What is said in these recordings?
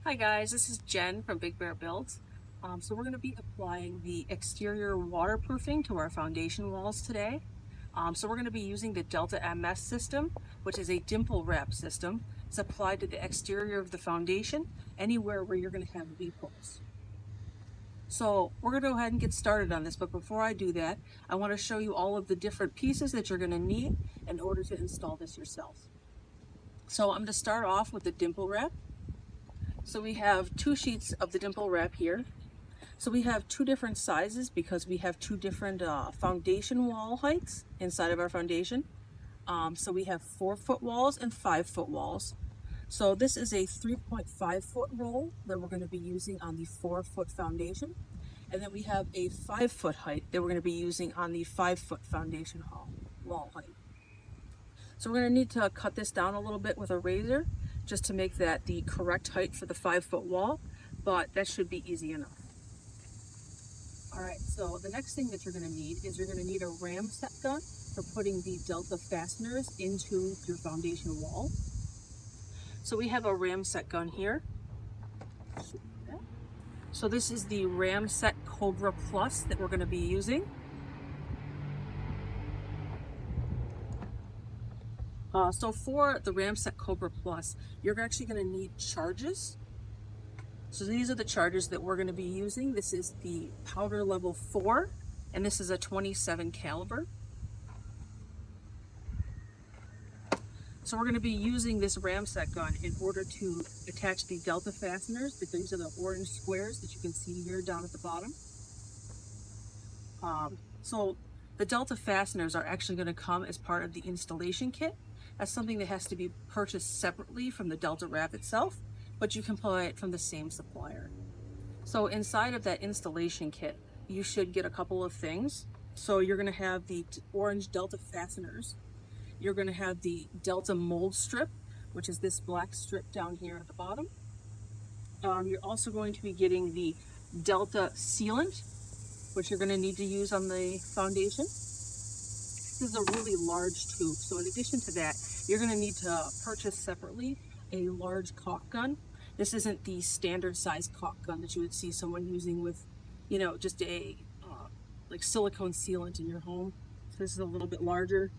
Hi guys, this is Jen from Big Bear Builds. So we're going to be applying the exterior waterproofing to our foundation walls today. So we're going to be using the Delta MS system, which is a dimple wrap system. It's applied to the exterior of the foundation, anywhere where you're going to have V-poles. So we're going to go ahead and get started on this, but before I do that, I want to show you all of the different pieces that you're going to need in order to install this yourself. So I'm going to start off with the dimple wrap. So we have 2 sheets of the dimple wrap here. So we have 2 different sizes because we have 2 different foundation wall heights inside of our foundation. So we have 4-foot walls and 5-foot walls. So this is a 3.5-foot roll that we're going to be using on the 4-foot foundation. And then we have a 5-foot height that we're going to be using on the 5-foot foundation wall height. So we're going to need to cut this down a little bit with a razor just to make that the correct height for the 5-foot wall, but that should be easy enough. Alright, so the next thing that you're going to need is you're going to need a ram set gun for putting the Delta fasteners into your foundation wall. So we have a ram set gun here. So this is the Ram Set Cobra Plus that we're going to be using. So for the Ram Set Cobra Plus, you're actually going to need charges. So these are the charges that we're going to be using. This is the powder level 4, and this is a 27 caliber. So we're going to be using this Ram Set gun in order to attach the Delta fasteners. These are the orange squares that you can see here down at the bottom. So the Delta fasteners are actually going to come as part of the installation kit. That's something that has to be purchased separately from the Delta wrap itself, but you can buy it from the same supplier. So inside of that installation kit, you should get a couple of things. So you're going to have the orange Delta fasteners. You're going to have the Delta mold strip, which is this black strip down here at the bottom. You're also going to be getting the Delta sealant, which you're going to need to use on the foundation. This is a really large tube, so in addition to that, you're going to need to purchase separately a large caulk gun. This isn't the standard size caulk gun that you would see someone using with, you know, just a like silicone sealant in your home. So this is a little bit larger.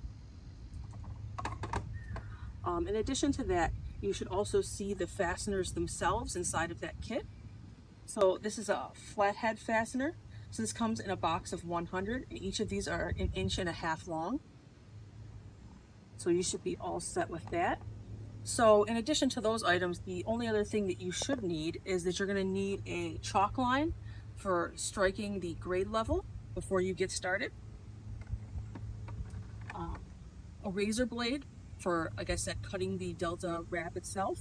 In addition to that, you should also see the fasteners themselves inside of that kit. So this is a flathead fastener. So this comes in a box of 100, and each of these are 1.5 inches long. So you should be all set with that. So in addition to those items, the only other thing that you should need is that you're going to need a chalk line for striking the grade level before you get started. A razor blade for, like I said, cutting the Delta wrap itself.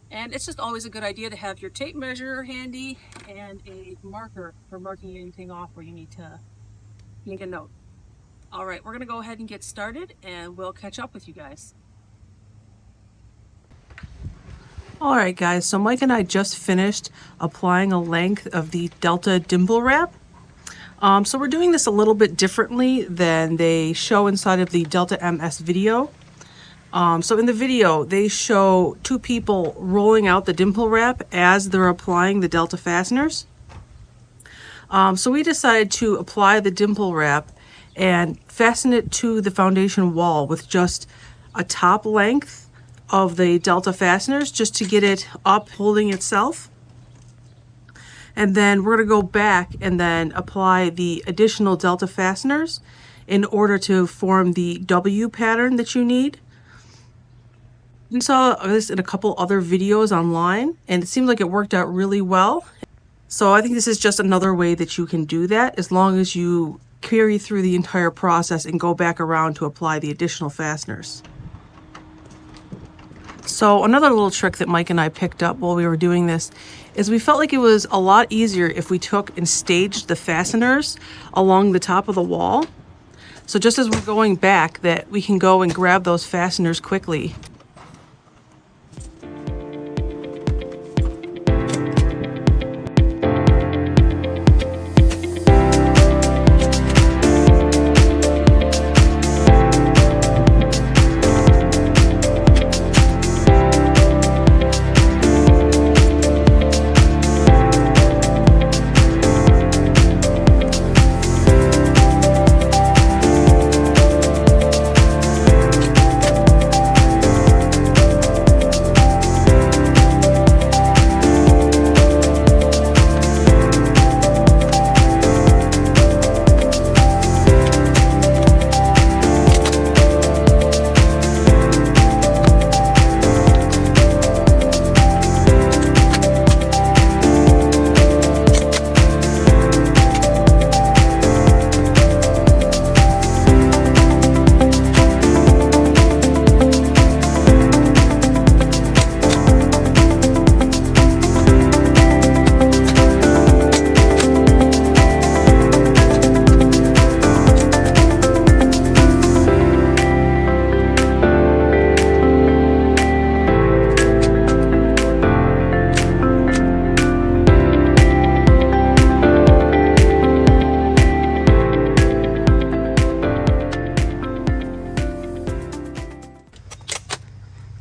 And it's just always a good idea to have your tape measure handy and a marker for marking anything off where you need to make a note. All right, we're going to go ahead and get started, and we'll catch up with you guys. All right, guys, so Mike and I just finished applying a length of the Delta dimple wrap. So we're doing this a little bit differently than they show inside of the Delta MS video. So in the video, they show 2 people rolling out the dimple wrap as they're applying the Delta fasteners. So we decided to apply the dimple wrap and fasten it to the foundation wall with just a top length of the Delta fasteners just to get it up holding itself. And then we're going to go back and then apply the additional Delta fasteners in order to form the W pattern that you need. We saw this in a couple other videos online, and it seemed like it worked out really well. So I think this is just another way that you can do that, as long as you carry through the entire process and go back around to apply the additional fasteners. So another little trick that Mike and I picked up while we were doing this is we felt like it was a lot easier if we took and staged the fasteners along the top of the wall. So just as we're going back, that we can go and grab those fasteners quickly.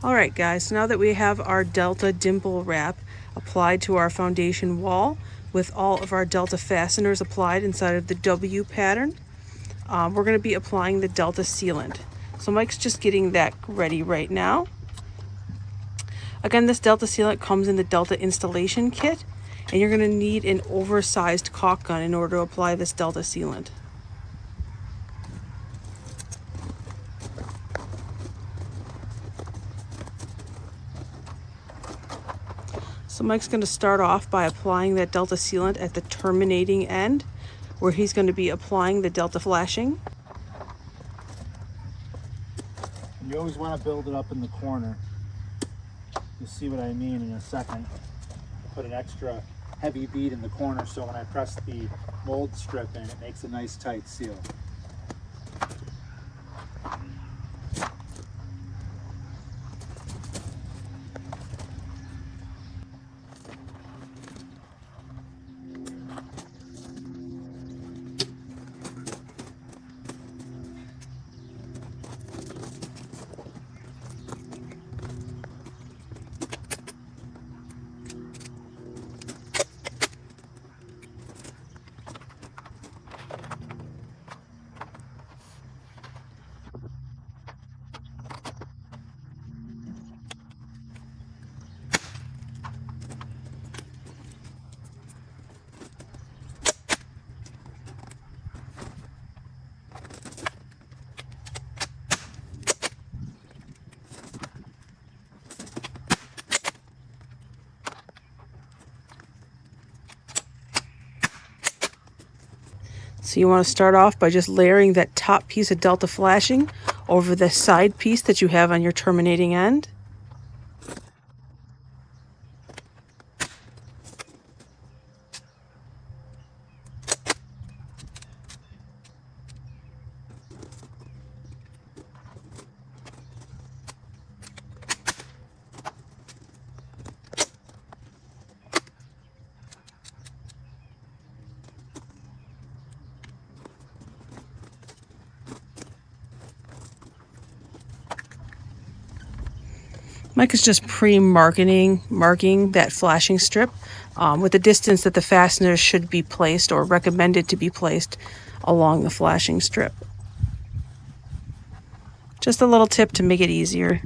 Alright guys, so now that we have our Delta Dimple wrap applied to our foundation wall with all of our Delta fasteners applied inside of the W pattern, we're going to be applying the Delta sealant. So Mike's just getting that ready right now. Again, this Delta sealant comes in the Delta installation kit, and you're going to need an oversized caulk gun in order to apply this Delta sealant. So Mike's going to start off by applying that Delta sealant at the terminating end, where he's going to be applying the Delta flashing. You always want to build it up in the corner. You'll see what I mean in a second. Put an extra heavy bead in the corner so when I press the mold strip in, it makes a nice tight seal. So you want to start off by just layering that top piece of Delta flashing over the side piece that you have on your terminating end. Mike is just marking that flashing strip with the distance that the fasteners should be placed or recommended to be placed along the flashing strip. Just a little tip to make it easier.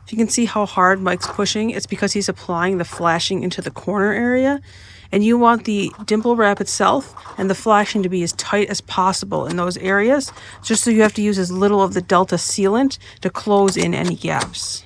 If you can see how hard Mike's pushing, it's because he's applying the flashing into the corner area. And you want the dimple wrap itself and the flashing to be as tight as possible in those areas, just so you have to use as little of the Delta sealant to close in any gaps.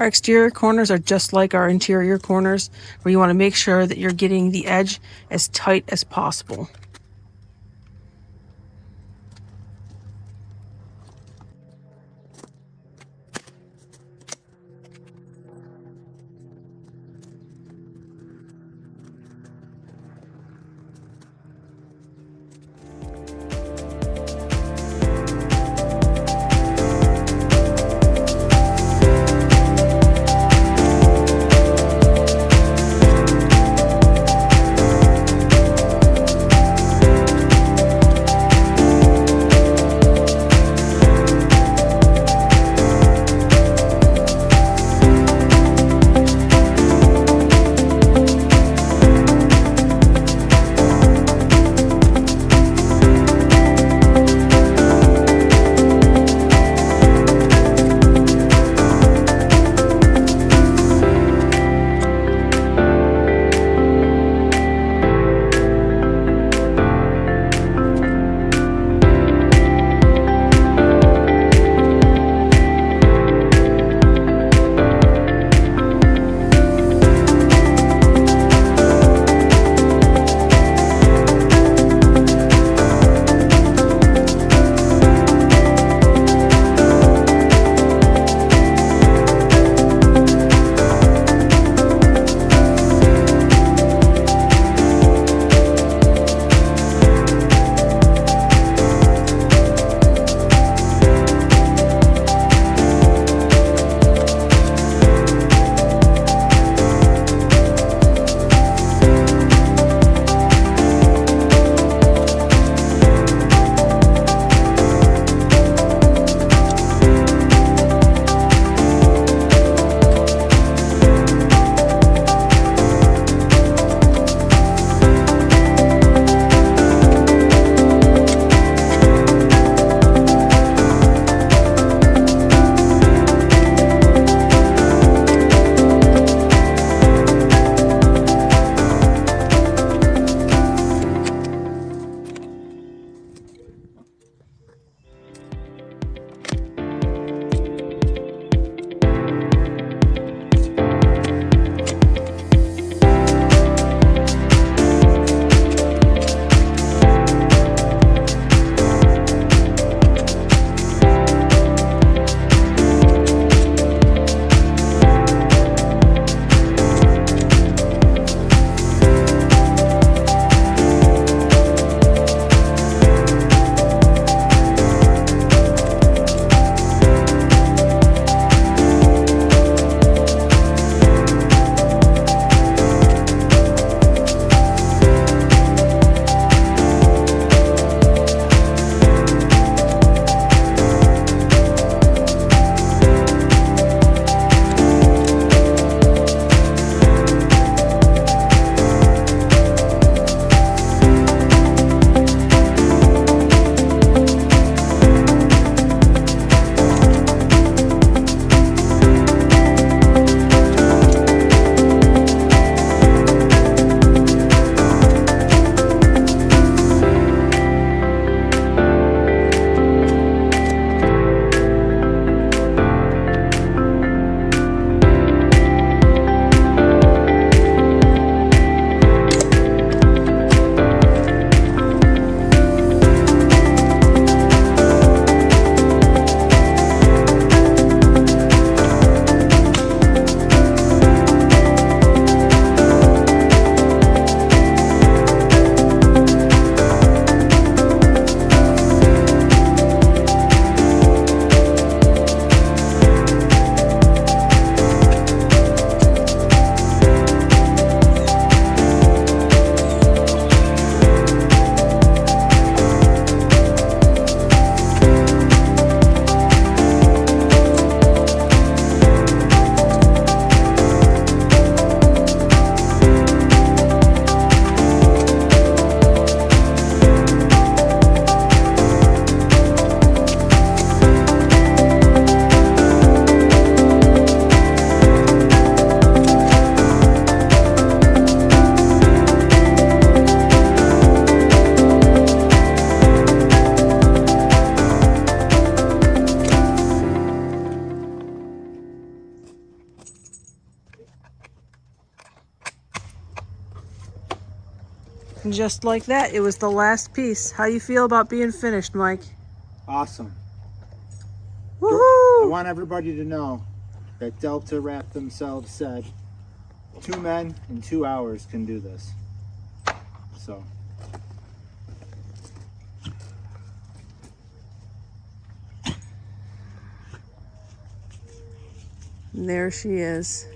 Our exterior corners are just like our interior corners, where you want to make sure that you're getting the edge as tight as possible. And just like that, it was the last piece. How you feel about being finished, Mike? Awesome. I Woohoo! want everybody to know that Delta Wrap themselves said 2 men in 2 hours can do this. So. And there she is.